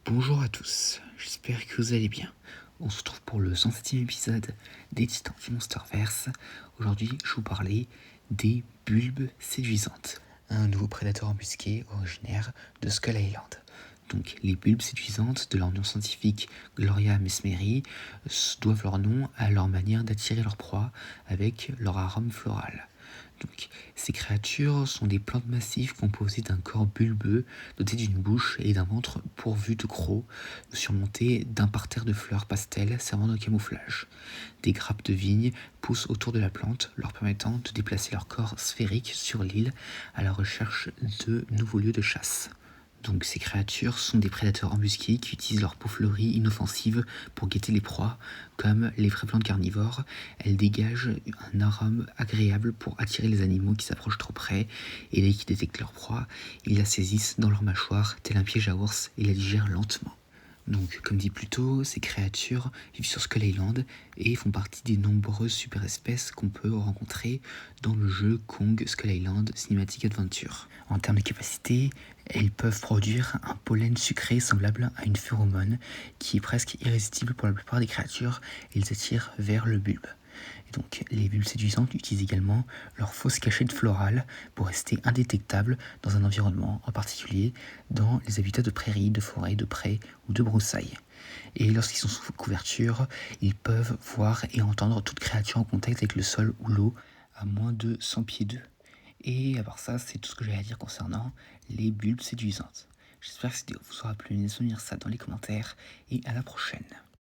Bonjour à tous, j'espère que vous allez bien. On se retrouve pour le 107e épisode des Titans du Monsterverse. Aujourd'hui, je vais vous parler des bulbes séduisantes, un nouveau prédateur embusqué originaire de Skull Island. Donc, les bulbes séduisantes de leur nom scientifique Gloria mesmeri doivent leur nom à leur manière d'attirer leur proie avec leur arôme floral. Donc, ces créatures sont des plantes massives composées d'un corps bulbeux doté d'une bouche et d'un ventre pourvu de crocs, surmontés d'un parterre de fleurs pastel servant de camouflage. Des grappes de vigne poussent autour de la plante, leur permettant de déplacer leur corps sphérique sur l'île à la recherche de nouveaux lieux de chasse. Donc ces créatures sont des prédateurs embusqués qui utilisent leur peau fleurie inoffensive pour guetter les proies. Comme les vraies plantes carnivores, elles dégagent un arôme agréable pour attirer les animaux qui s'approchent trop près, et dès qu'ils détectent leur proie, ils la saisissent dans leur mâchoire, tel un piège à ours, et la digèrent lentement. Donc, comme dit plus tôt, ces créatures vivent sur Skull Island et font partie des nombreuses super espèces qu'on peut rencontrer dans le jeu Kong Skull Island Cinematic Adventure. En termes de capacité, elles peuvent produire un pollen sucré semblable à une phéromone qui est presque irrésistible pour la plupart des créatures et les attire vers le bulbe. Et donc, les bulbes séduisantes utilisent également leur fausse cachette florale pour rester indétectables dans un environnement, en particulier dans les habitats de prairies, de forêts, de prés ou de broussailles. Et lorsqu'ils sont sous couverture, ils peuvent voir et entendre toute créature en contact avec le sol ou l'eau à moins de 100 pieds d'eux. Et à part ça, c'est tout ce que j'ai à dire concernant les bulbes séduisantes. J'espère que cette vidéo vous aura plu, laissez-moi dire ça dans les commentaires et à la prochaine.